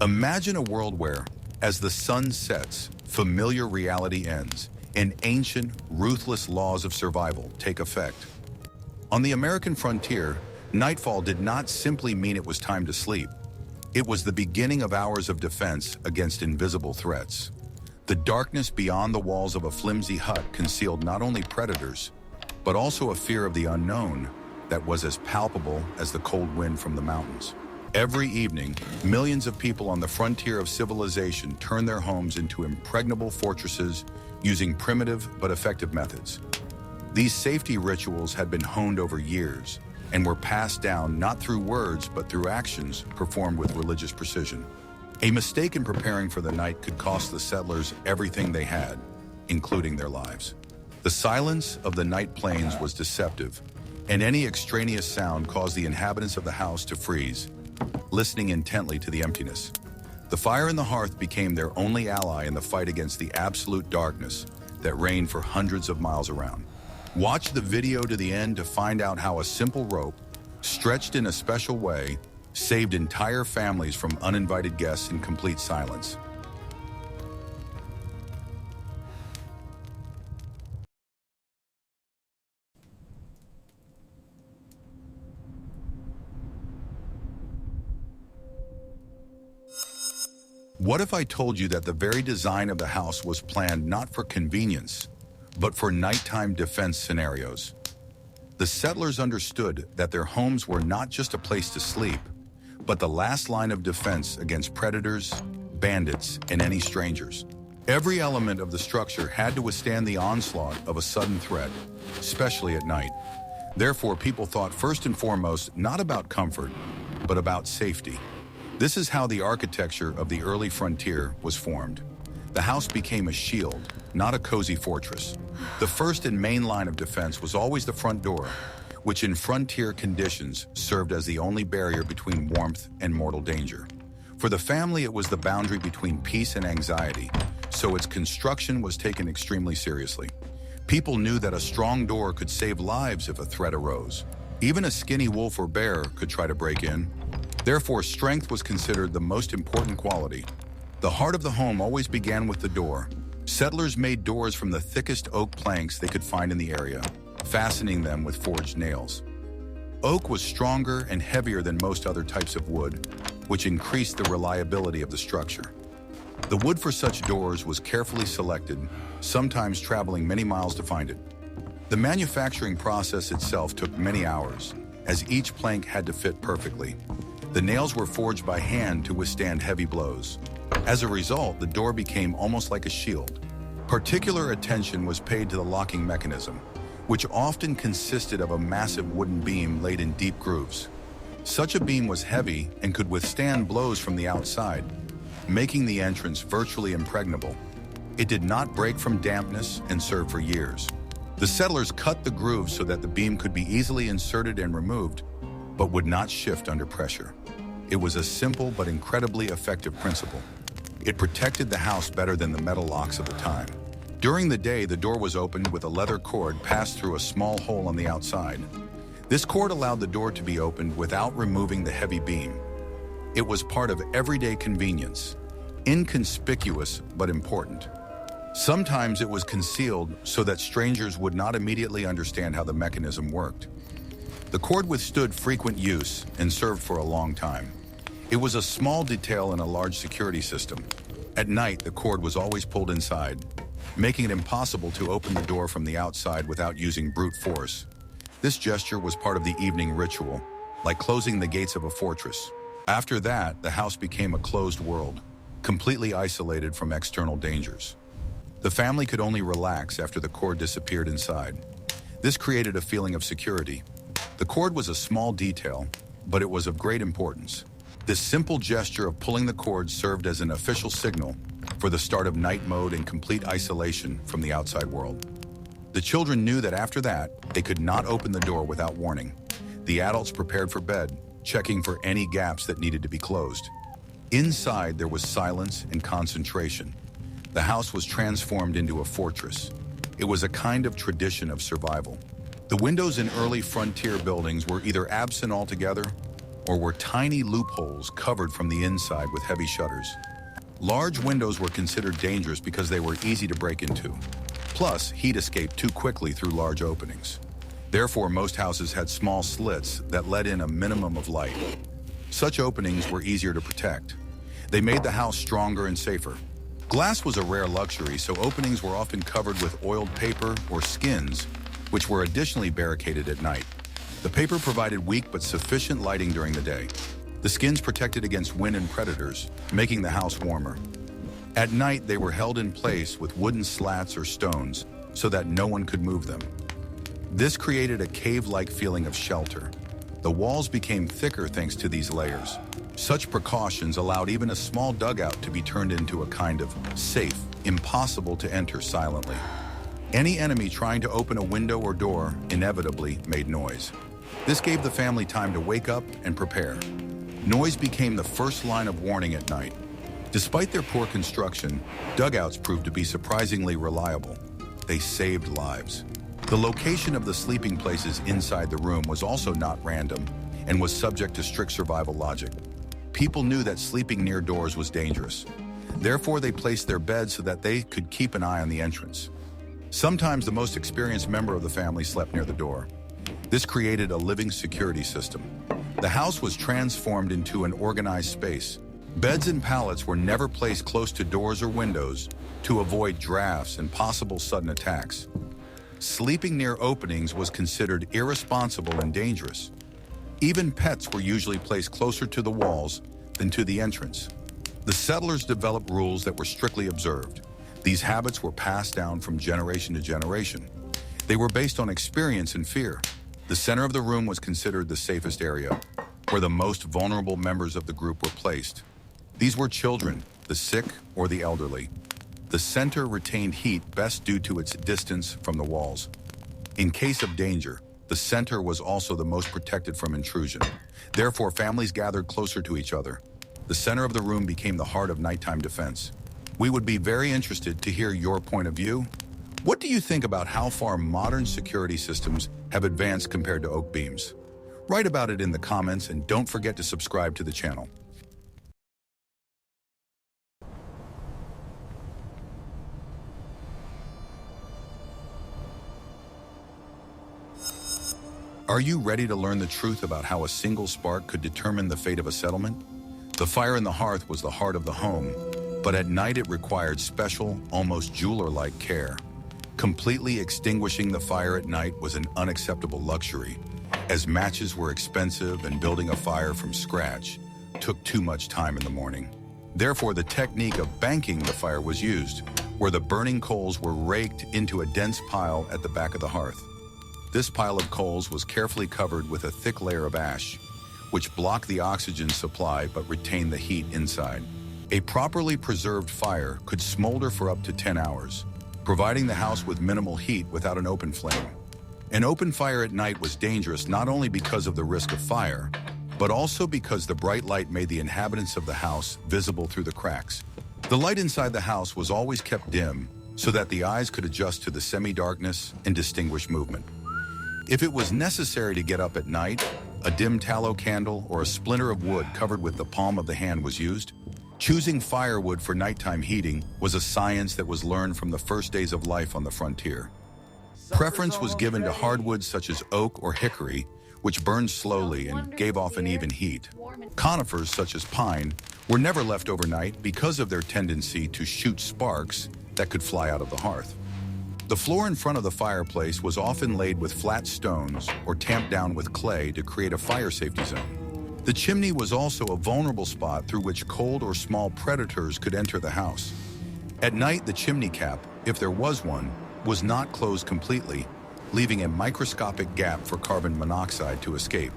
Imagine a world where, as the sun sets, familiar reality ends, and ancient, ruthless laws of survival take effect. On the American frontier, nightfall did not simply mean it was time to sleep. It was the beginning of hours of defense against invisible threats. The darkness beyond the walls of a flimsy hut concealed not only predators, but also a fear of the unknown that was as palpable as the cold wind from the mountains. Every evening, millions of people on the frontier of civilization turned their homes into impregnable fortresses using primitive but effective methods. These safety rituals had been honed over years and were passed down not through words but through actions performed with religious precision. A mistake in preparing for the night could cost the settlers everything they had, including their lives. The silence of the night plains was deceptive, and any extraneous sound caused the inhabitants of the house to freeze, listening intently to the emptiness. The fire in the hearth became their only ally in the fight against the absolute darkness that reigned for hundreds of miles around. Watch the video to the end to find out how a simple rope, stretched in a special way, saved entire families from uninvited guests in complete silence. What if I told you that the very design of the house was planned not for convenience, but for nighttime defense scenarios? The settlers understood that their homes were not just a place to sleep, but the last line of defense against predators, bandits, and any strangers. Every element of the structure had to withstand the onslaught of a sudden threat, especially at night. Therefore, people thought first and foremost not about comfort, but about safety. This is how the architecture of the early frontier was formed. The house became a shield, not a cozy fortress. The first and main line of defense was always the front door, which in frontier conditions served as the only barrier between warmth and mortal danger. For the family, it was the boundary between peace and anxiety, so its construction was taken extremely seriously. People knew that a strong door could save lives if a threat arose. Even a skinny wolf or bear could try to break in. Therefore, strength was considered the most important quality. The heart of the home always began with the door. Settlers made doors from the thickest oak planks they could find in the area, fastening them with forged nails. Oak was stronger and heavier than most other types of wood, which increased the reliability of the structure. The wood for such doors was carefully selected, sometimes traveling many miles to find it. The manufacturing process itself took many hours, as each plank had to fit perfectly. The nails were forged by hand to withstand heavy blows. As a result, the door became almost like a shield. Particular attention was paid to the locking mechanism, which often consisted of a massive wooden beam laid in deep grooves. Such a beam was heavy and could withstand blows from the outside, making the entrance virtually impregnable. It did not break from dampness and served for years. The settlers cut the grooves so that the beam could be easily inserted and removed, but would not shift under pressure. It was a simple but incredibly effective principle. It protected the house better than the metal locks of the time. During the day, the door was opened with a leather cord passed through a small hole on the outside. This cord allowed the door to be opened without removing the heavy beam. It was part of everyday convenience, inconspicuous but important. Sometimes it was concealed so that strangers would not immediately understand how the mechanism worked. The cord withstood frequent use and served for a long time. It was a small detail in a large security system. At night, the cord was always pulled inside, making it impossible to open the door from the outside without using brute force. This gesture was part of the evening ritual, like closing the gates of a fortress. After that, the house became a closed world, completely isolated from external dangers. The family could only relax after the cord disappeared inside. This created a feeling of security. The cord was a small detail, but it was of great importance. This simple gesture of pulling the cord served as an official signal for the start of night mode and complete isolation from the outside world. The children knew that after that, they could not open the door without warning. The adults prepared for bed, checking for any gaps that needed to be closed. Inside, there was silence and concentration. The house was transformed into a fortress. It was a kind of tradition of survival. The windows in early frontier buildings were either absent altogether or were tiny loopholes covered from the inside with heavy shutters. Large windows were considered dangerous because they were easy to break into. Plus, heat escaped too quickly through large openings. Therefore, most houses had small slits that let in a minimum of light. Such openings were easier to protect. They made the house stronger and safer. Glass was a rare luxury, so openings were often covered with oiled paper or skins, which were additionally barricaded at night. The paper provided weak but sufficient lighting during the day. The skins protected against wind and predators, making the house warmer. At night, they were held in place with wooden slats or stones so that no one could move them. This created a cave-like feeling of shelter. The walls became thicker thanks to these layers. Such precautions allowed even a small dugout to be turned into a kind of safe, impossible to enter silently. Any enemy trying to open a window or door inevitably made noise. This gave the family time to wake up and prepare. Noise became the first line of warning at night. Despite their poor construction, dugouts proved to be surprisingly reliable. They saved lives. The location of the sleeping places inside the room was also not random and was subject to strict survival logic. People knew that sleeping near doors was dangerous. Therefore, they placed their beds so that they could keep an eye on the entrance. Sometimes the most experienced member of the family slept near the door. This created a living security system. The house was transformed into an organized space. Beds and pallets were never placed close to doors or windows to avoid drafts and possible sudden attacks. Sleeping near openings was considered irresponsible and dangerous. Even pets were usually placed closer to the walls than to the entrance. The settlers developed rules that were strictly observed. These habits were passed down from generation to generation. They were based on experience and fear. The center of the room was considered the safest area, where the most vulnerable members of the group were placed. These were children, the sick, or the elderly. The center retained heat best due to its distance from the walls. In case of danger, the center was also the most protected from intrusion. Therefore, families gathered closer to each other. The center of the room became the heart of nighttime defense. We would be very interested to hear your point of view. What do you think about how far modern security systems have advanced compared to oak beams? Write about it in the comments and don't forget to subscribe to the channel. Are you ready to learn the truth about how a single spark could determine the fate of a settlement? The fire in the hearth was the heart of the home, but at night it required special, almost jeweler-like care. Completely extinguishing the fire at night was an unacceptable luxury, as matches were expensive and building a fire from scratch took too much time in the morning. Therefore, the technique of banking the fire was used, where the burning coals were raked into a dense pile at the back of the hearth. This pile of coals was carefully covered with a thick layer of ash, which blocked the oxygen supply but retained the heat inside. A properly preserved fire could smolder for up to 10 hours, providing the house with minimal heat without an open flame. An open fire at night was dangerous not only because of the risk of fire, but also because the bright light made the inhabitants of the house visible through the cracks. The light inside the house was always kept dim so that the eyes could adjust to the semi-darkness and distinguish movement. If it was necessary to get up at night, a dim tallow candle or a splinter of wood covered with the palm of the hand was used. Choosing firewood for nighttime heating was a science that was learned from the first days of life on the frontier. Preference was given to hardwoods such as oak or hickory, which burned slowly and gave off an even heat. Conifers such as pine were never left overnight because of their tendency to shoot sparks that could fly out of the hearth. The floor in front of the fireplace was often laid with flat stones or tamped down with clay to create a fire safety zone. The chimney was also a vulnerable spot through which cold or small predators could enter the house. At night, the chimney cap, if there was one, was not closed completely, leaving a microscopic gap for carbon monoxide to escape.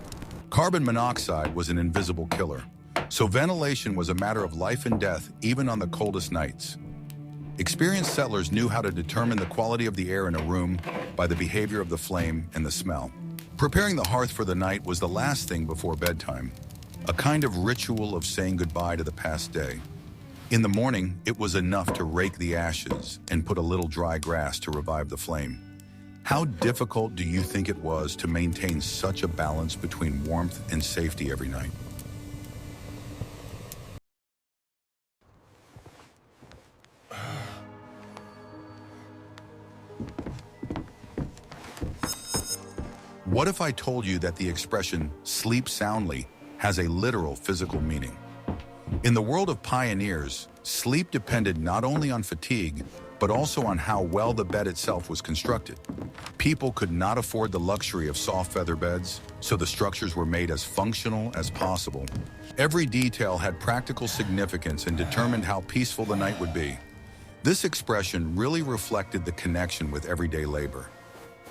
Carbon monoxide was an invisible killer, so ventilation was a matter of life and death even on the coldest nights. Experienced settlers knew how to determine the quality of the air in a room by the behavior of the flame and the smell. Preparing the hearth for the night was the last thing before bedtime, a kind of ritual of saying goodbye to the past day. In the morning, it was enough to rake the ashes and put a little dry grass to revive the flame. How difficult do you think it was to maintain such a balance between warmth and safety every night? What if I told you that the expression "sleep soundly" has a literal physical meaning? In the world of pioneers, sleep depended not only on fatigue, but also on how well the bed itself was constructed. People could not afford the luxury of soft feather beds, so the structures were made as functional as possible. Every detail had practical significance and determined how peaceful the night would be. This expression really reflected the connection with everyday labor.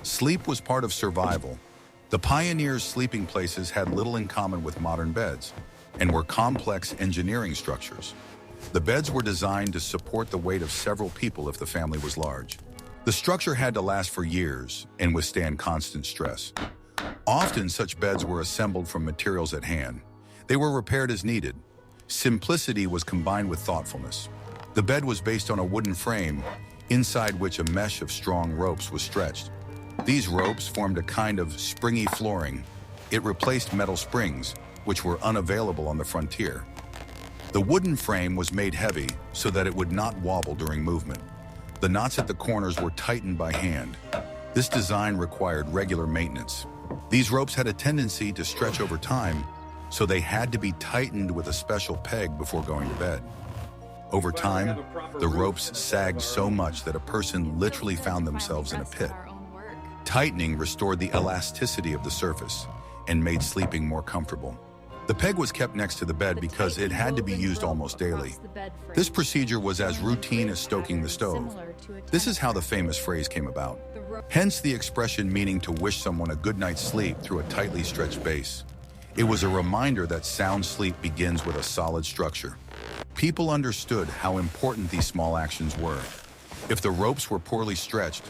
Sleep was part of survival. The pioneers' sleeping places had little in common with modern beds and were complex engineering structures. The beds were designed to support the weight of several people if the family was large. The structure had to last for years and withstand constant stress. Often such beds were assembled from materials at hand. They were repaired as needed. Simplicity was combined with thoughtfulness. The bed was based on a wooden frame, inside which a mesh of strong ropes was stretched. These ropes formed a kind of springy flooring. It replaced metal springs, which were unavailable on the frontier. The wooden frame was made heavy so that it would not wobble during movement. The knots at the corners were tightened by hand. This design required regular maintenance. These ropes had a tendency to stretch over time, so they had to be tightened with a special peg before going to bed. Over time, the ropes sagged so much that a person literally found themselves in a pit. Tightening restored the elasticity of the surface and made sleeping more comfortable. The peg was kept next to the bed because it had to be used almost daily. This procedure was as routine as stoking the stove. This is how the famous phrase came about. Hence the expression meaning to wish someone a good night's sleep through a tightly stretched base. It was a reminder that sound sleep begins with a solid structure. People understood how important these small actions were. If the ropes were poorly stretched,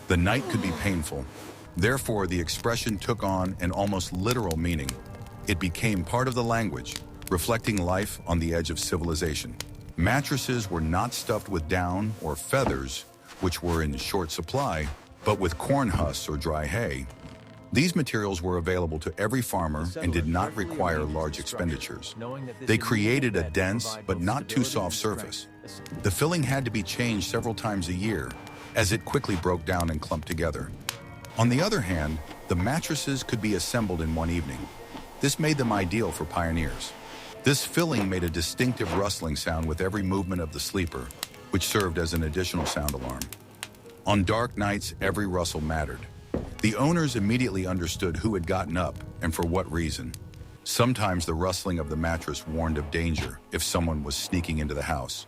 the night could be painful. Therefore, the expression took on an almost literal meaning. It became part of the language, reflecting life on the edge of civilization. Mattresses were not stuffed with down or feathers, which were in short supply, but with corn husks or dry hay. These materials were available to every farmer and did not require large expenditures. They created a dense but not too soft surface. The filling had to be changed several times a year, as it quickly broke down and clumped together. On the other hand, the mattresses could be assembled in one evening. This made them ideal for pioneers. This filling made a distinctive rustling sound with every movement of the sleeper, which served as an additional sound alarm. On dark nights, every rustle mattered. The owners immediately understood who had gotten up and for what reason. Sometimes the rustling of the mattress warned of danger if someone was sneaking into the house.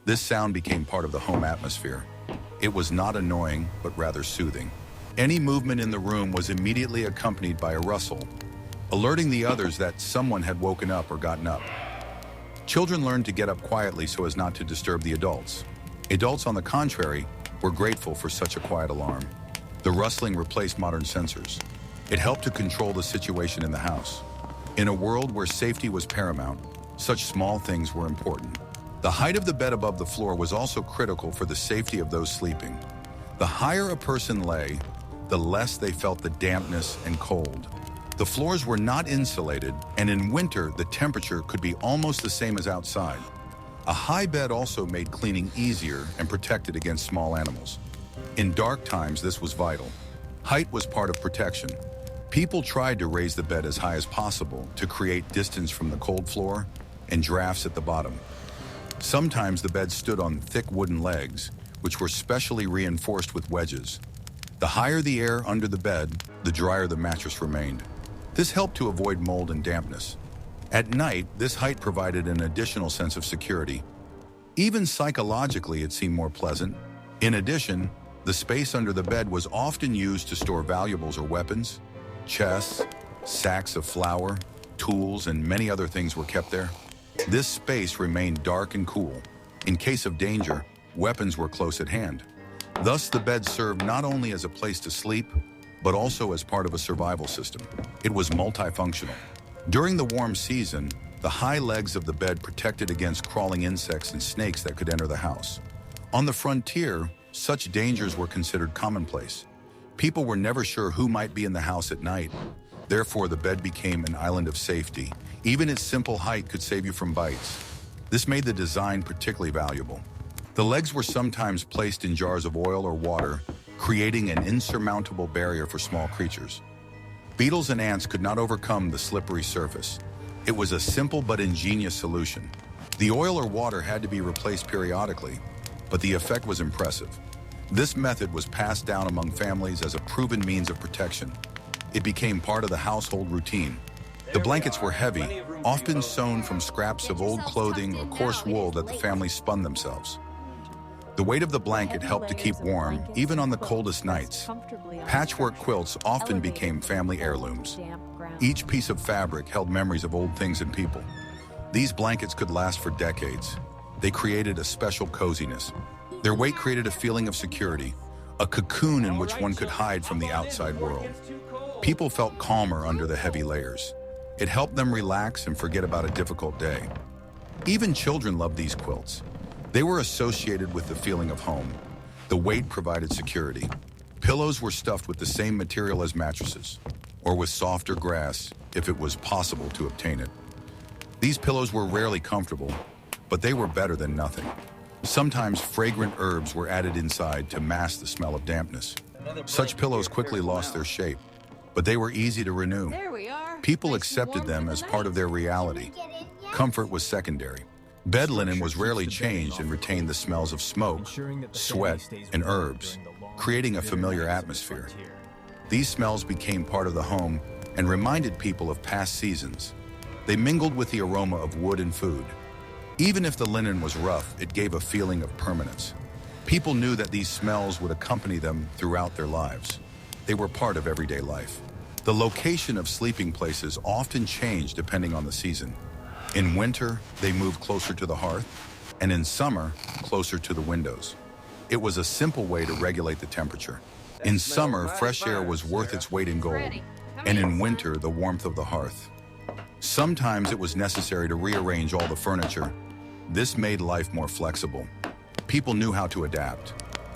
This sound became part of the home atmosphere. It was not annoying, but rather soothing. Any movement in the room was immediately accompanied by a rustle, alerting the others that someone had woken up or gotten up. Children learned to get up quietly so as not to disturb the adults. Adults, on the contrary, were grateful for such a quiet alarm. The rustling replaced modern sensors. It helped to control the situation in the house. In a world where safety was paramount, such small things were important. The height of the bed above the floor was also critical for the safety of those sleeping. The higher a person lay, the less they felt the dampness and cold. The floors were not insulated, and in winter, the temperature could be almost the same as outside. A high bed also made cleaning easier and protected against small animals. In dark times, this was vital. Height was part of protection. People tried to raise the bed as high as possible to create distance from the cold floor and drafts at the bottom. Sometimes the bed stood on thick wooden legs, which were specially reinforced with wedges. The higher the air under the bed, the drier the mattress remained. This helped to avoid mold and dampness. At night, this height provided an additional sense of security. Even psychologically, it seemed more pleasant. In addition, the space under the bed was often used to store valuables or weapons. Chests, sacks of flour, tools, and many other things were kept there. This space remained dark and cool. In case of danger, weapons were close at hand. Thus, the bed served not only as a place to sleep, but also as part of a survival system. It was multifunctional. During the warm season, the high legs of the bed protected against crawling insects and snakes that could enter the house. On the frontier, such dangers were considered commonplace. People were never sure who might be in the house at night. Therefore, the bed became an island of safety. Even its simple height could save you from bites. This made the design particularly valuable. The legs were sometimes placed in jars of oil or water, creating an insurmountable barrier for small creatures. Beetles and ants could not overcome the slippery surface. It was a simple but ingenious solution. The oil or water had to be replaced periodically, but the effect was impressive. This method was passed down among families as a proven means of protection. It became part of the household routine. The blankets were heavy, often sewn from scraps of old clothing or coarse wool that the family spun themselves. The weight of the blanket helped to keep warm, even on the coldest nights. Patchwork quilts often became family heirlooms. Each piece of fabric held memories of old things and people. These blankets could last for decades. They created a special coziness. Their weight created a feeling of security, a cocoon in which one could hide from the outside world. People felt calmer under the heavy layers. It helped them relax and forget about a difficult day. Even children loved these quilts. They were associated with the feeling of home. The weight provided security. Pillows were stuffed with the same material as mattresses, or with softer grass if it was possible to obtain it. These pillows were rarely comfortable, but they were better than nothing. Sometimes fragrant herbs were added inside to mask the smell of dampness. Such pillows quickly lost their shape, but they were easy to renew. People accepted them as part of their reality. Comfort was secondary. Bed linen was rarely changed and retained the smells of smoke, sweat, and herbs, creating a familiar atmosphere. These smells became part of the home and reminded people of past seasons. They mingled with the aroma of wood and food. Even if the linen was rough, it gave a feeling of permanence. People knew that these smells would accompany them throughout their lives. They were part of everyday life. The location of sleeping places often changed depending on the season. In winter, they moved closer to the hearth, and in summer, closer to the windows. It was a simple way to regulate the temperature. In summer, fresh air was worth its weight in gold, and in winter, the warmth of the hearth. Sometimes it was necessary to rearrange all the furniture. This made life more flexible. People knew how to adapt.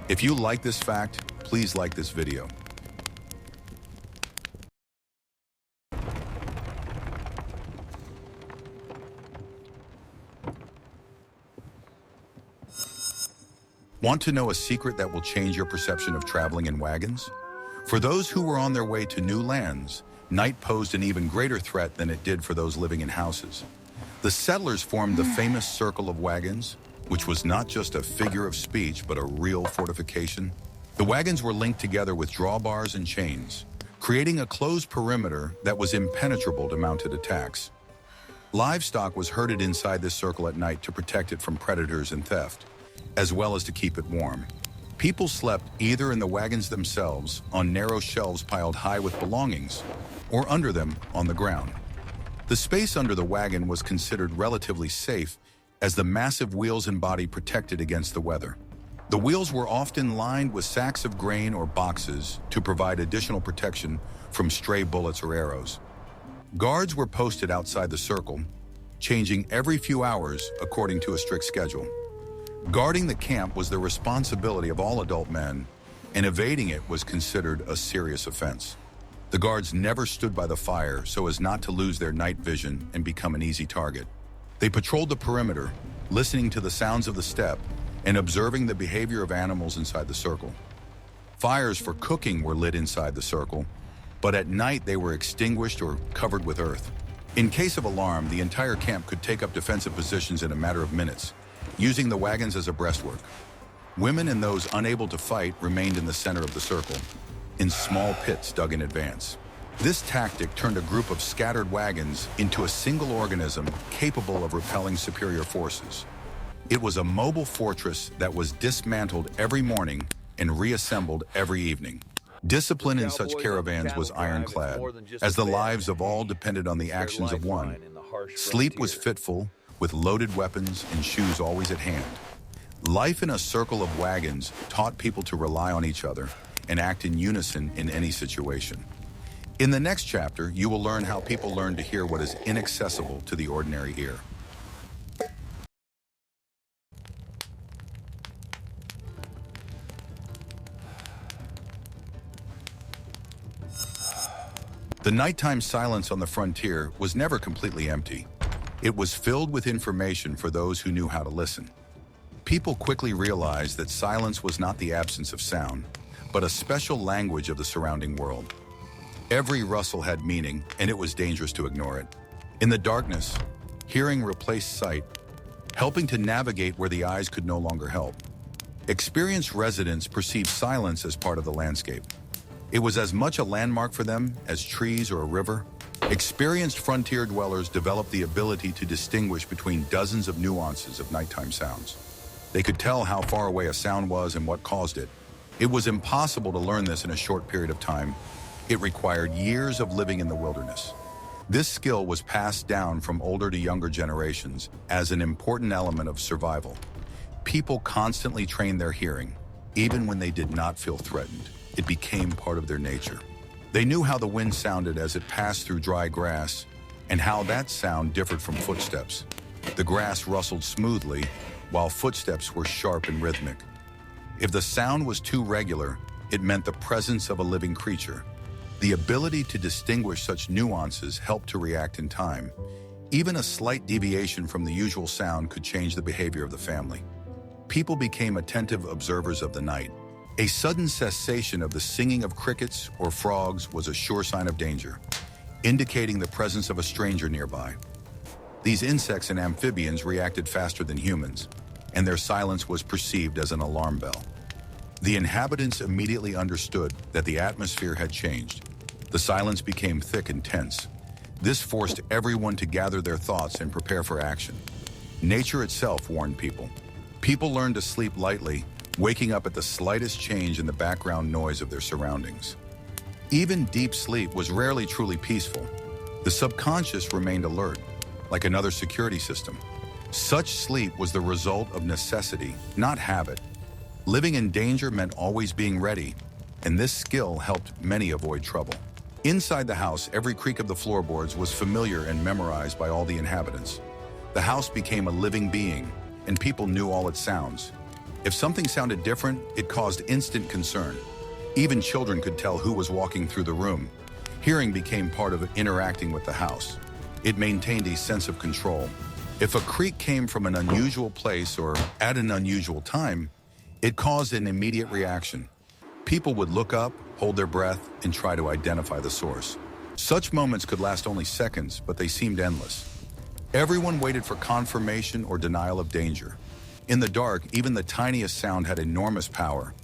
If you like this fact, please like this video. Want to know a secret that will change your perception of traveling in wagons? For those who were on their way to new lands, night posed an even greater threat than it did for those living in houses. The settlers formed the famous circle of wagons, which was not just a figure of speech, but a real fortification. The wagons were linked together with drawbars and chains, creating a closed perimeter that was impenetrable to mounted attacks. Livestock was herded inside this circle at night to protect it from predators and theft, as well as to keep it warm. People slept either in the wagons themselves, on narrow shelves piled high with belongings, or under them on the ground. The space under the wagon was considered relatively safe, as the massive wheels and body protected against the weather. The wheels were often lined with sacks of grain or boxes to provide additional protection from stray bullets or arrows. Guards were posted outside the circle, changing every few hours according to a strict schedule. Guarding the camp was the responsibility of all adult men, and evading it was considered a serious offense. The guards never stood by the fire so as not to lose their night vision and become an easy target. They patrolled the perimeter, listening to the sounds of the steppe and observing the behavior of animals inside the circle. Fires for cooking were lit inside the circle, but at night they were extinguished or covered with earth. In case of alarm, the entire camp could take up defensive positions in a matter of minutes, using the wagons as a breastwork. Women and those unable to fight remained in the center of the circle, in small pits dug in advance. This tactic turned a group of scattered wagons into a single organism capable of repelling superior forces. It was a mobile fortress that was dismantled every morning and reassembled every evening. Discipline in such caravans was ironclad, as the lives of all depended on the actions of one. Sleep was fitful, with loaded weapons and shoes always at hand. Life in a circle of wagons taught people to rely on each other and act in unison in any situation. In the next chapter, you will learn how people learn to hear what is inaccessible to the ordinary ear. The nighttime silence on the frontier was never completely empty. It was filled with information for those who knew how to listen. People quickly realized that silence was not the absence of sound, but a special language of the surrounding world. Every rustle had meaning, and it was dangerous to ignore it. In the darkness, hearing replaced sight, helping to navigate where the eyes could no longer help. Experienced residents perceived silence as part of the landscape. It was as much a landmark for them as trees or a river. Experienced frontier dwellers developed the ability to distinguish between dozens of nuances of nighttime sounds. They could tell how far away a sound was and what caused it. It was impossible to learn this in a short period of time. It required years of living in the wilderness. This skill was passed down from older to younger generations as an important element of survival. People constantly trained their hearing, even when they did not feel threatened. It became part of their nature. They knew how the wind sounded as it passed through dry grass, and how that sound differed from footsteps. The grass rustled smoothly, while footsteps were sharp and rhythmic. If the sound was too regular, it meant the presence of a living creature. The ability to distinguish such nuances helped to react in time. Even a slight deviation from the usual sound could change the behavior of the family. People became attentive observers of the night. A sudden cessation of the singing of crickets or frogs was a sure sign of danger, indicating the presence of a stranger nearby. These insects and amphibians reacted faster than humans, and their silence was perceived as an alarm bell. The inhabitants immediately understood that the atmosphere had changed. The silence became thick and tense. This forced everyone to gather their thoughts and prepare for action. Nature itself warned people. People learned to sleep lightly, waking up at the slightest change in the background noise of their surroundings. Even deep sleep was rarely truly peaceful. The subconscious remained alert, like another security system. Such sleep was the result of necessity, not habit. Living in danger meant always being ready, and this skill helped many avoid trouble. Inside the house, every creak of the floorboards was familiar and memorized by all the inhabitants. The house became a living being, and people knew all its sounds. If something sounded different, it caused instant concern. Even children could tell who was walking through the room. Hearing became part of interacting with the house. It maintained a sense of control. If a creak came from an unusual place or at an unusual time, it caused an immediate reaction. People would look up, hold their breath, and try to identify the source. Such moments could last only seconds, but they seemed endless. Everyone waited for confirmation or denial of danger. In the dark, even the tiniest sound had enormous power.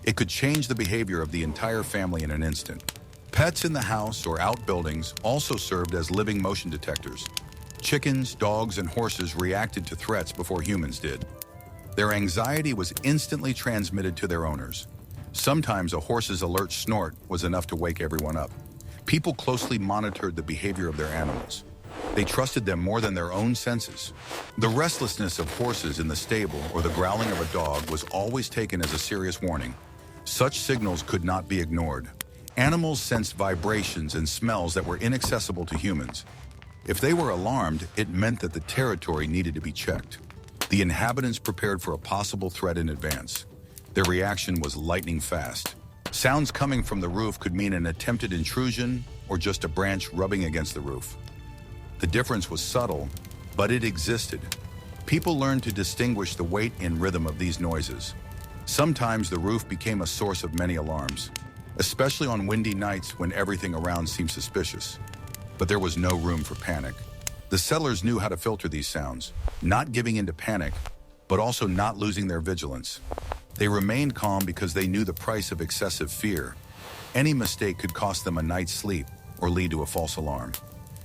It could change the behavior of the entire family in an instant. Pets in the house or outbuildings also served as living motion detectors. Chickens, dogs, and horses reacted to threats before humans did. Their anxiety was instantly transmitted to their owners. Sometimes a horse's alert snort was enough to wake everyone up. People closely monitored the behavior of their animals. They trusted them more than their own senses. The restlessness of horses in the stable or the growling of a dog was always taken as a serious warning. Such signals could not be ignored. Animals sensed vibrations and smells that were inaccessible to humans. If they were alarmed, it meant that the territory needed to be checked. The inhabitants prepared for a possible threat in advance. Their reaction was lightning fast. Sounds coming from the roof could mean an attempted intrusion or just a branch rubbing against the roof. The difference was subtle, but it existed. People learned to distinguish the weight and rhythm of these noises. Sometimes the roof became a source of many alarms, especially on windy nights when everything around seemed suspicious. But there was no room for panic. The settlers knew how to filter these sounds, not giving in to panic, but also not losing their vigilance. They remained calm because they knew the price of excessive fear. Any mistake could cost them a night's sleep or lead to a false alarm.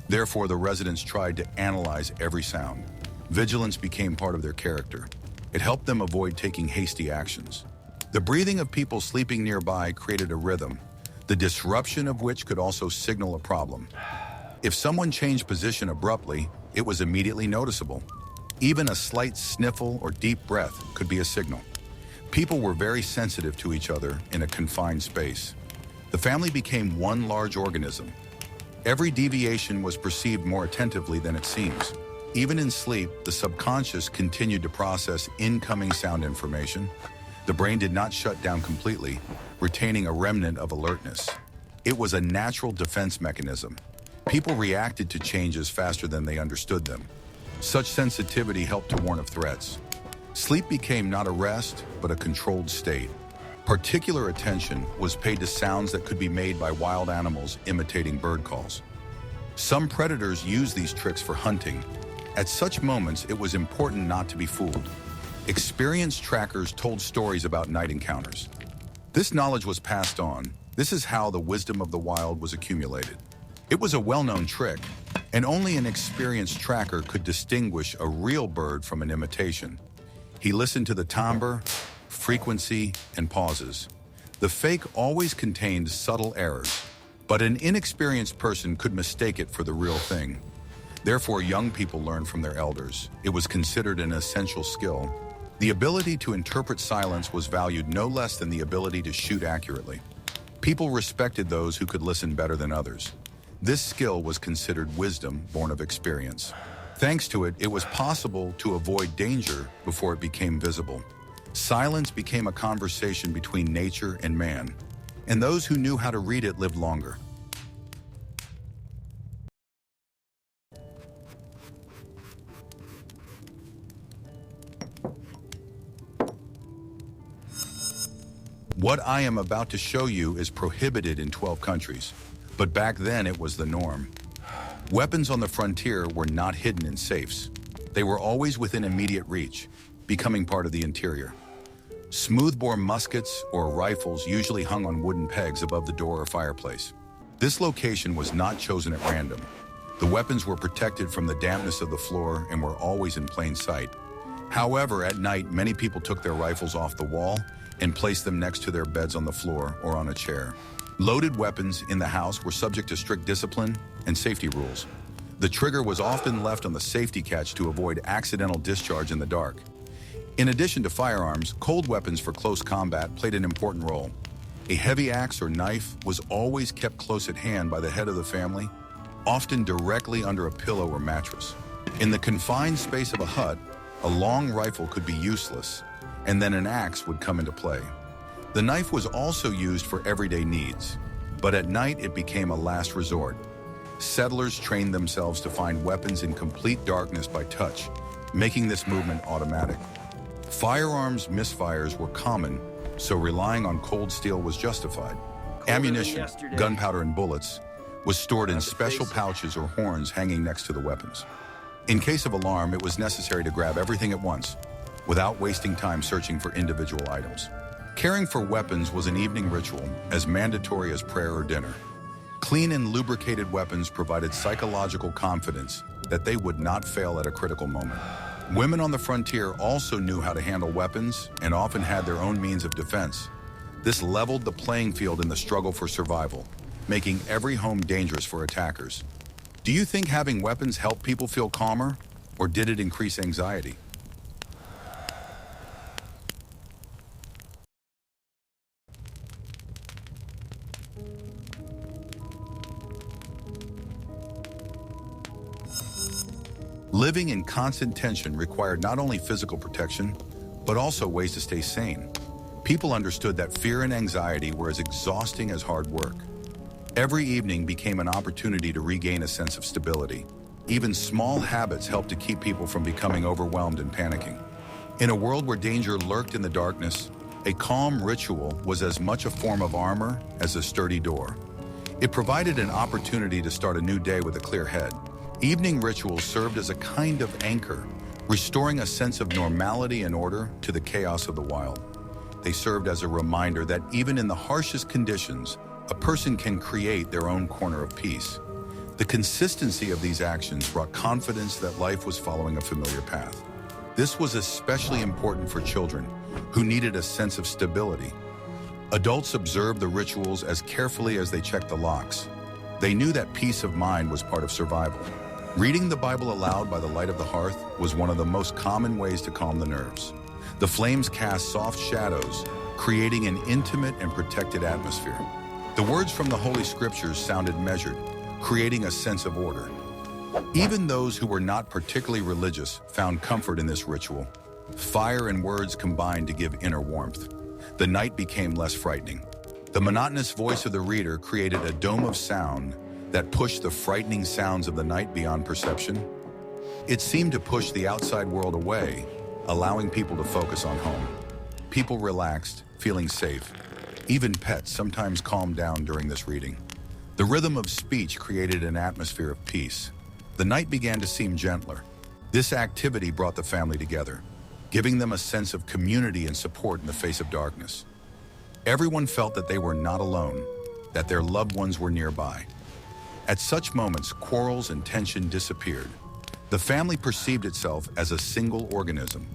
Therefore, the residents tried to analyze every sound. Vigilance became part of their character. It helped them avoid taking hasty actions. The breathing of people sleeping nearby created a rhythm, the disruption of which could also signal a problem. If someone changed position abruptly, it was immediately noticeable. Even a slight sniffle or deep breath could be a signal. People were very sensitive to each other in a confined space. The family became one large organism. Every deviation was perceived more attentively than it seems. Even in sleep, the subconscious continued to process incoming sound information. The brain did not shut down completely, retaining a remnant of alertness. It was a natural defense mechanism. People reacted to changes faster than they understood them. Such sensitivity helped to warn of threats. Sleep became not a rest, but a controlled state. Particular attention was paid to sounds that could be made by wild animals imitating bird calls. Some predators used these tricks for hunting. At such moments, it was important not to be fooled. Experienced trackers told stories about night encounters. This knowledge was passed on. This is how the wisdom of the wild was accumulated. It was a well-known trick, and only an experienced tracker could distinguish a real bird from an imitation. He listened to the timbre, frequency, and pauses. The fake always contained subtle errors, but an inexperienced person could mistake it for the real thing. Therefore, young people learned from their elders. It was considered an essential skill. The ability to interpret silence was valued no less than the ability to shoot accurately. People respected those who could listen better than others. This skill was considered wisdom born of experience. Thanks to it, it was possible to avoid danger before it became visible. Silence became a conversation between nature and man, and those who knew how to read it lived longer. What I am about to show you is prohibited in 12 countries, but back then it was the norm. Weapons on the frontier were not hidden in safes. They were always within immediate reach, becoming part of the interior. Smoothbore muskets or rifles usually hung on wooden pegs above the door or fireplace. This location was not chosen at random. The weapons were protected from the dampness of the floor and were always in plain sight. However, at night, many people took their rifles off the wall and placed them next to their beds on the floor or on a chair. Loaded weapons in the house were subject to strict discipline and safety rules. The trigger was often left on the safety catch to avoid accidental discharge in the dark. In addition to firearms, cold weapons for close combat played an important role. A heavy axe or knife was always kept close at hand by the head of the family, often directly under a pillow or mattress. In the confined space of a hut, a long rifle could be useless, and then an axe would come into play. The knife was also used for everyday needs, but at night it became a last resort. Settlers trained themselves to find weapons in complete darkness by touch, making this movement automatic. Firearms misfires were common, so relying on cold steel was justified. Ammunition, gunpowder, and bullets was stored in special pouches or horns hanging next to the weapons. In case of alarm, it was necessary to grab everything at once, without wasting time searching for individual items. Caring for weapons was an evening ritual, as mandatory as prayer or dinner. Clean and lubricated weapons provided psychological confidence that they would not fail at a critical moment. Women on the frontier also knew how to handle weapons and often had their own means of defense. This leveled the playing field in the struggle for survival, making every home dangerous for attackers. Do you think having weapons helped people feel calmer, or did it increase anxiety? Living in constant tension required not only physical protection, but also ways to stay sane. People understood that fear and anxiety were as exhausting as hard work. Every evening became an opportunity to regain a sense of stability. Even small habits helped to keep people from becoming overwhelmed and panicking. In a world where danger lurked in the darkness, a calm ritual was as much a form of armor as a sturdy door. It provided an opportunity to start a new day with a clear head. Evening rituals served as a kind of anchor, restoring a sense of normality and order to the chaos of the wild. They served as a reminder that even in the harshest conditions, a person can create their own corner of peace. The consistency of these actions brought confidence that life was following a familiar path. This was especially important for children, who needed a sense of stability. Adults observed the rituals as carefully as they checked the locks. They knew that peace of mind was part of survival. Reading the Bible aloud by the light of the hearth was one of the most common ways to calm the nerves. The flames cast soft shadows, creating an intimate and protected atmosphere. The words from the Holy Scriptures sounded measured, creating a sense of order. Even those who were not particularly religious found comfort in this ritual. Fire and words combined to give inner warmth. The night became less frightening. The monotonous voice of the reader created a dome of sound that pushed the frightening sounds of the night beyond perception. It seemed to push the outside world away, allowing people to focus on home. People relaxed, feeling safe. Even pets sometimes calmed down during this reading. The rhythm of speech created an atmosphere of peace. The night began to seem gentler. This activity brought the family together, giving them a sense of community and support in the face of darkness. Everyone felt that they were not alone, that their loved ones were nearby. At such moments, quarrels and tension disappeared. The family perceived itself as a single organism.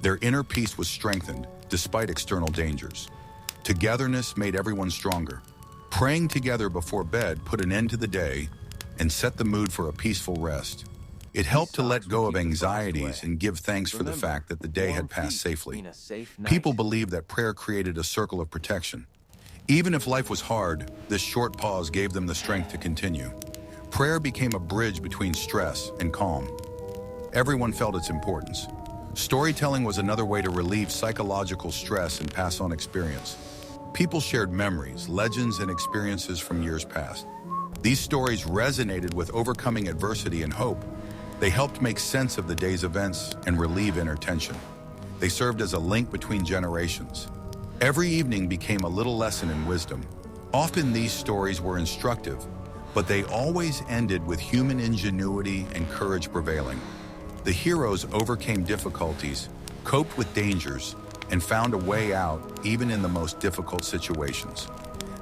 Their inner peace was strengthened despite external dangers. Togetherness made everyone stronger. Praying together before bed put an end to the day and set the mood for a peaceful rest. It helped to let go of anxieties and give thanks for the fact that the day had passed safely. People believed that prayer created a circle of protection. Even if life was hard, this short pause gave them the strength to continue. Prayer became a bridge between stress and calm. Everyone felt its importance. Storytelling was another way to relieve psychological stress and pass on experience. People shared memories, legends, and experiences from years past. These stories resonated with overcoming adversity and hope. They helped make sense of the day's events and relieve inner tension. They served as a link between generations. Every evening became a little lesson in wisdom. Often these stories were instructive, but they always ended with human ingenuity and courage prevailing. The heroes overcame difficulties, coped with dangers, and found a way out even in the most difficult situations.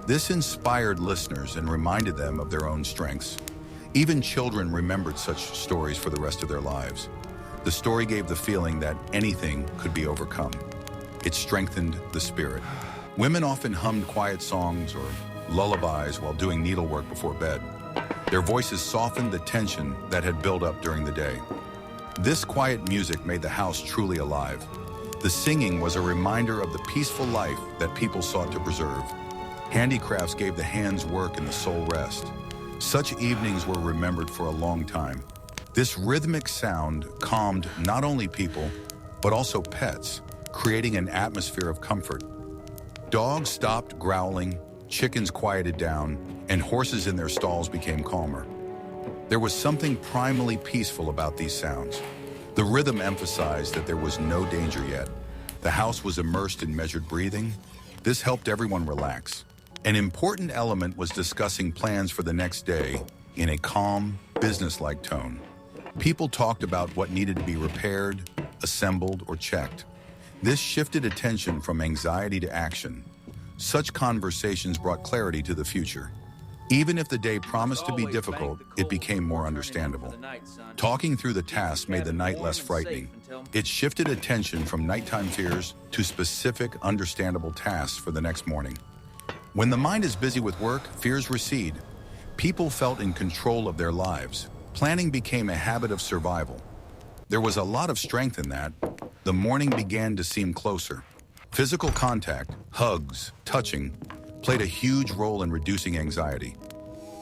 This inspired listeners and reminded them of their own strengths. Even children remembered such stories for the rest of their lives. The story gave the feeling that anything could be overcome. It strengthened the spirit. Women often hummed quiet songs or lullabies while doing needlework before bed. Their voices softened the tension that had built up during the day. This quiet music made the house truly alive. The singing was a reminder of the peaceful life that people sought to preserve. Handicrafts gave the hands work and the soul rest. Such evenings were remembered for a long time. This rhythmic sound calmed not only people, but also pets, creating an atmosphere of comfort. Dogs stopped growling, chickens quieted down, and horses in their stalls became calmer. There was something primally peaceful about these sounds. The rhythm emphasized that there was no danger yet. The house was immersed in measured breathing. This helped everyone relax. An important element was discussing plans for the next day in a calm, business-like tone. People talked about what needed to be repaired, assembled, or checked. This shifted attention from anxiety to action. Such conversations brought clarity to the future. Even if the day promised to be difficult, it became more understandable. Talking through the tasks made the night less frightening. It shifted attention from nighttime fears to specific, understandable tasks for the next morning. When the mind is busy with work, fears recede. People felt in control of their lives. Planning became a habit of survival. There was a lot of strength in that. The morning began to seem closer. Physical contact, hugs, touching, played a huge role in reducing anxiety.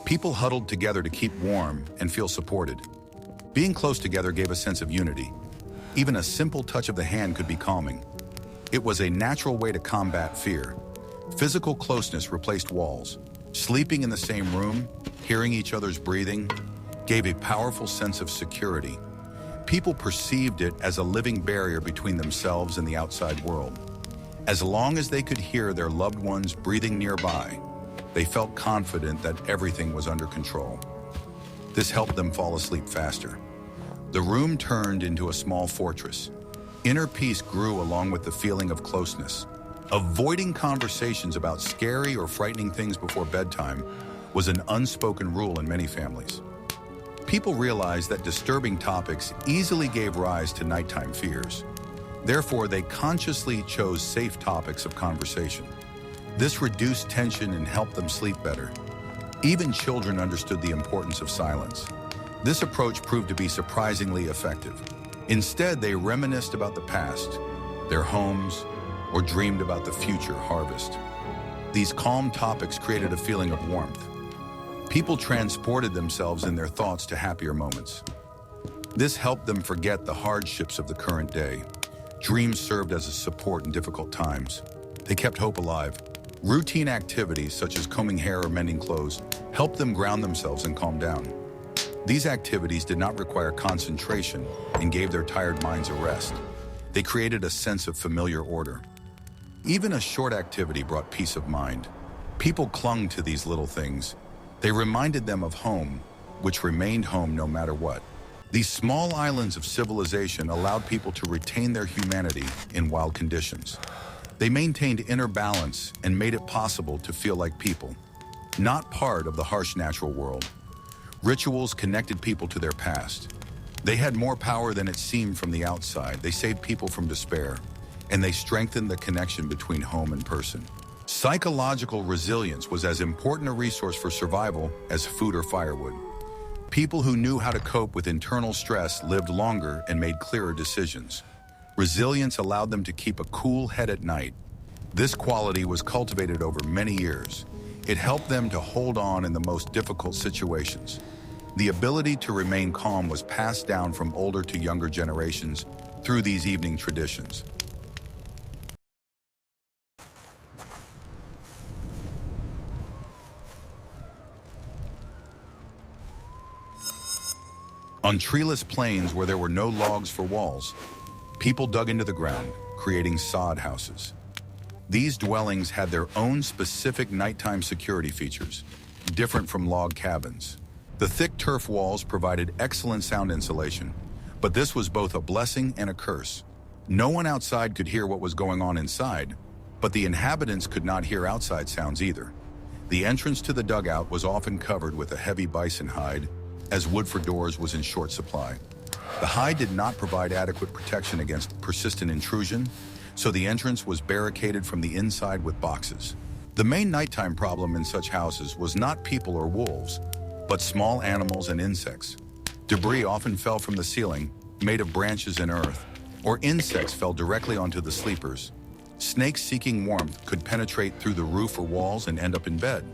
People huddled together to keep warm and feel supported. Being close together gave a sense of unity. Even a simple touch of the hand could be calming. It was a natural way to combat fear. Physical closeness replaced walls. Sleeping in the same room, hearing each other's breathing, gave a powerful sense of security. People perceived it as a living barrier between themselves and the outside world. As long as they could hear their loved ones breathing nearby, they felt confident that everything was under control. This helped them fall asleep faster. The room turned into a small fortress. Inner peace grew along with the feeling of closeness. Avoiding conversations about scary or frightening things before bedtime was an unspoken rule in many families. People realized that disturbing topics easily gave rise to nighttime fears. Therefore, they consciously chose safe topics of conversation. This reduced tension and helped them sleep better. Even children understood the importance of silence. This approach proved to be surprisingly effective. Instead, they reminisced about the past, their homes, or dreamed about the future harvest. These calm topics created a feeling of warmth. People transported themselves in their thoughts to happier moments. This helped them forget the hardships of the current day. Dreams served as a support in difficult times. They kept hope alive. Routine activities such as combing hair or mending clothes helped them ground themselves and calm down. These activities did not require concentration and gave their tired minds a rest. They created a sense of familiar order. Even a short activity brought peace of mind. People clung to these little things. They reminded them of home, which remained home no matter what. These small islands of civilization allowed people to retain their humanity in wild conditions. They maintained inner balance and made it possible to feel like people, not part of the harsh natural world. Rituals connected people to their past. They had more power than it seemed from the outside. They saved people from despair, and they strengthened the connection between home and person. Psychological resilience was as important a resource for survival as food or firewood. People who knew how to cope with internal stress lived longer and made clearer decisions. Resilience allowed them to keep a cool head at night. This quality was cultivated over many years. It helped them to hold on in the most difficult situations. The ability to remain calm was passed down from older to younger generations through these evening traditions. On treeless plains where there were no logs for walls, people dug into the ground, creating sod houses. These dwellings had their own specific nighttime security features, different from log cabins. The thick turf walls provided excellent sound insulation, but this was both a blessing and a curse. No one outside could hear what was going on inside, but the inhabitants could not hear outside sounds either. The entrance to the dugout was often covered with a heavy bison hide, as wood for doors was in short supply. The hide did not provide adequate protection against persistent intrusion, so the entrance was barricaded from the inside with boxes. The main nighttime problem in such houses was not people or wolves, but small animals and insects. Debris often fell from the ceiling, made of branches and earth, or insects fell directly onto the sleepers. Snakes seeking warmth could penetrate through the roof or walls and end up in bed.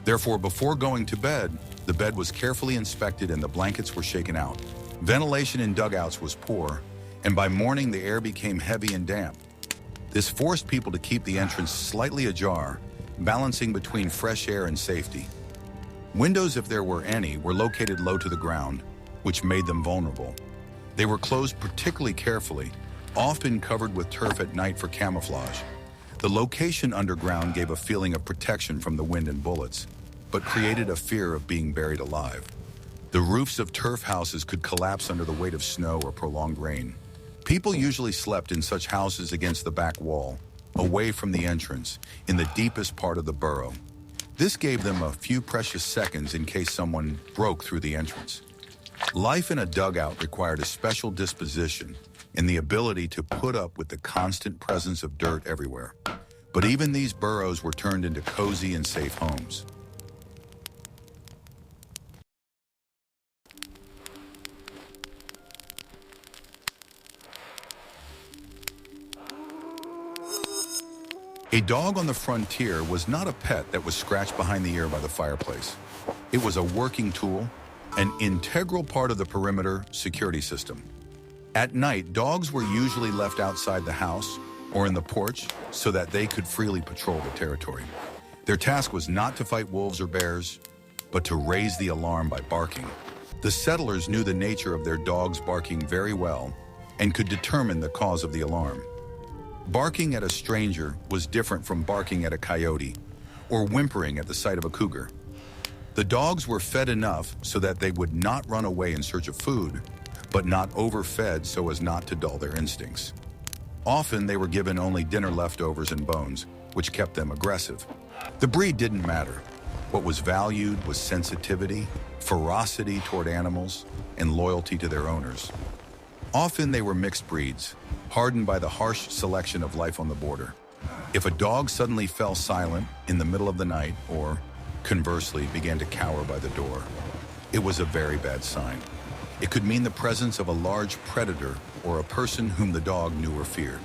Therefore, before going to bed, the bed was carefully inspected and the blankets were shaken out. Ventilation in dugouts was poor, and by morning the air became heavy and damp. This forced people to keep the entrance slightly ajar, balancing between fresh air and safety. Windows, if there were any, were located low to the ground, which made them vulnerable. They were closed particularly carefully, often covered with turf at night for camouflage. The location underground gave a feeling of protection from the wind and bullets, but created a fear of being buried alive. The roofs of turf houses could collapse under the weight of snow or prolonged rain. People usually slept in such houses against the back wall, away from the entrance, in the deepest part of the burrow. This gave them a few precious seconds in case someone broke through the entrance. Life in a dugout required a special disposition and the ability to put up with the constant presence of dirt everywhere. But even these burrows were turned into cozy and safe homes. A dog on the frontier was not a pet that was scratched behind the ear by the fireplace. It was a working tool, an integral part of the perimeter security system. At night, dogs were usually left outside the house or in the porch so that they could freely patrol the territory. Their task was not to fight wolves or bears, but to raise the alarm by barking. The settlers knew the nature of their dogs barking very well and could determine the cause of the alarm. Barking at a stranger was different from barking at a coyote or whimpering at the sight of a cougar. The dogs were fed enough so that they would not run away in search of food, but not overfed so as not to dull their instincts. Often they were given only dinner leftovers and bones, which kept them aggressive. The breed didn't matter. What was valued was sensitivity, ferocity toward animals, and loyalty to their owners. Often they were mixed breeds, hardened by the harsh selection of life on the border. If a dog suddenly fell silent in the middle of the night, or conversely began to cower by the door, it was a very bad sign. It could mean the presence of a large predator or a person whom the dog knew or feared.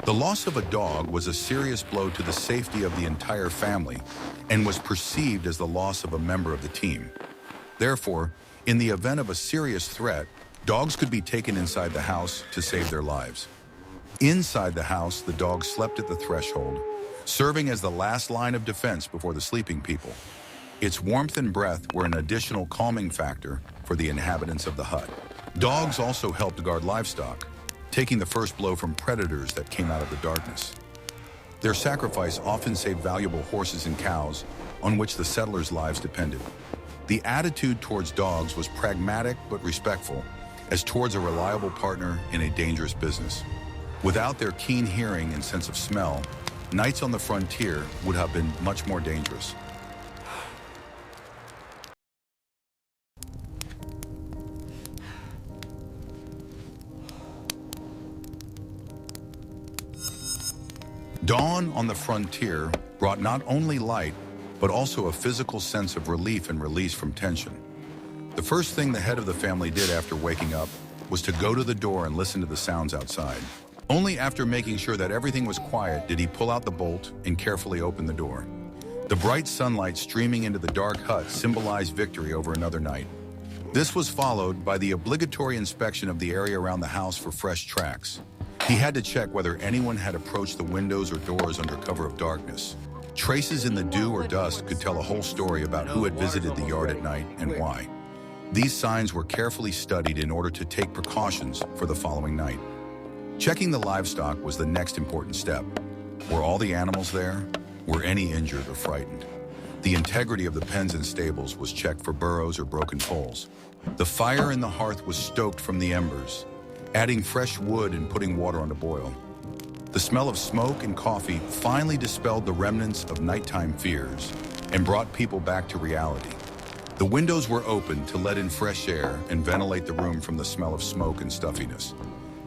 The loss of a dog was a serious blow to the safety of the entire family and was perceived as the loss of a member of the team. Therefore, in the event of a serious threat, dogs could be taken inside the house to save their lives. Inside the house, the dog slept at the threshold, serving as the last line of defense before the sleeping people. Its warmth and breath were an additional calming factor for the inhabitants of the hut. Dogs also helped guard livestock, taking the first blow from predators that came out of the darkness. Their sacrifice often saved valuable horses and cows on which the settlers' lives depended. The attitude towards dogs was pragmatic but respectful, as towards a reliable partner in a dangerous business. Without their keen hearing and sense of smell, nights on the frontier would have been much more dangerous. Dawn on the frontier brought not only light, but also a physical sense of relief and release from tension. The first thing the head of the family did after waking up was to go to the door and listen to the sounds outside. Only after making sure that everything was quiet did he pull out the bolt and carefully open the door. The bright sunlight streaming into the dark hut symbolized victory over another night. This was followed by the obligatory inspection of the area around the house for fresh tracks. He had to check whether anyone had approached the windows or doors under cover of darkness. Traces in the dew or dust could tell a whole story about who had visited the yard at night and why. These signs were carefully studied in order to take precautions for the following night. Checking the livestock was the next important step. Were all the animals there? Were any injured or frightened? The integrity of the pens and stables was checked for burrows or broken poles. The fire in the hearth was stoked from the embers, adding fresh wood and putting water on to boil. The smell of smoke and coffee finally dispelled the remnants of nighttime fears and brought people back to reality. The windows were opened to let in fresh air and ventilate the room from the smell of smoke and stuffiness.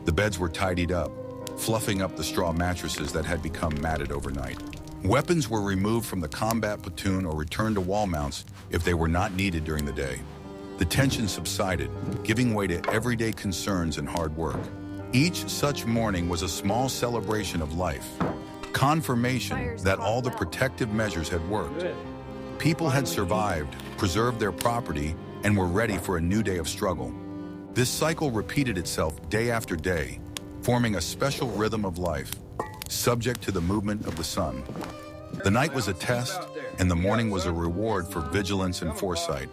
The beds were tidied up, fluffing up the straw mattresses that had become matted overnight. Weapons were removed from the combat platoon or returned to wall mounts if they were not needed during the day. The tension subsided, giving way to everyday concerns and hard work. Each such morning was a small celebration of life, confirmation that all the protective measures had worked. People had survived, preserved their property, and were ready for a new day of struggle. This cycle repeated itself day after day, forming a special rhythm of life, subject to the movement of the sun. The night was a test, and the morning was a reward for vigilance and foresight.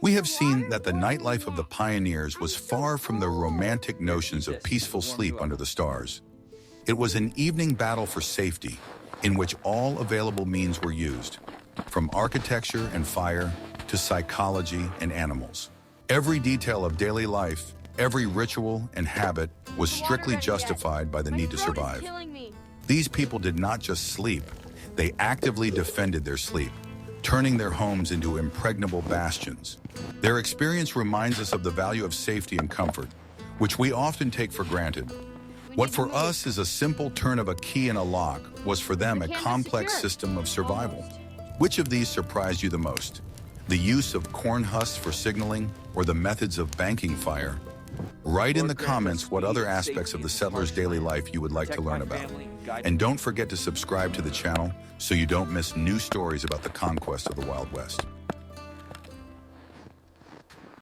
We have seen that the nightlife of the pioneers was far from the romantic notions of peaceful sleep under the stars. It was an evening battle for safety, in which all available means were used, from architecture and fire to psychology and animals. Every detail of daily life, every ritual and habit was strictly justified by the need to survive. These people did not just sleep, they actively defended their sleep, turning their homes into impregnable bastions. Their experience reminds us of the value of safety and comfort, which we often take for granted. What for us is a simple turn of a key in a lock was for them a complex system of survival. Which of these surprised you the most? The use of corn husks for signaling or the methods of banking fire? Write in the comments what other aspects of the settlers' daily life you would like to learn about. And don't forget to subscribe to the channel so you don't miss new stories about the conquest of the Wild West.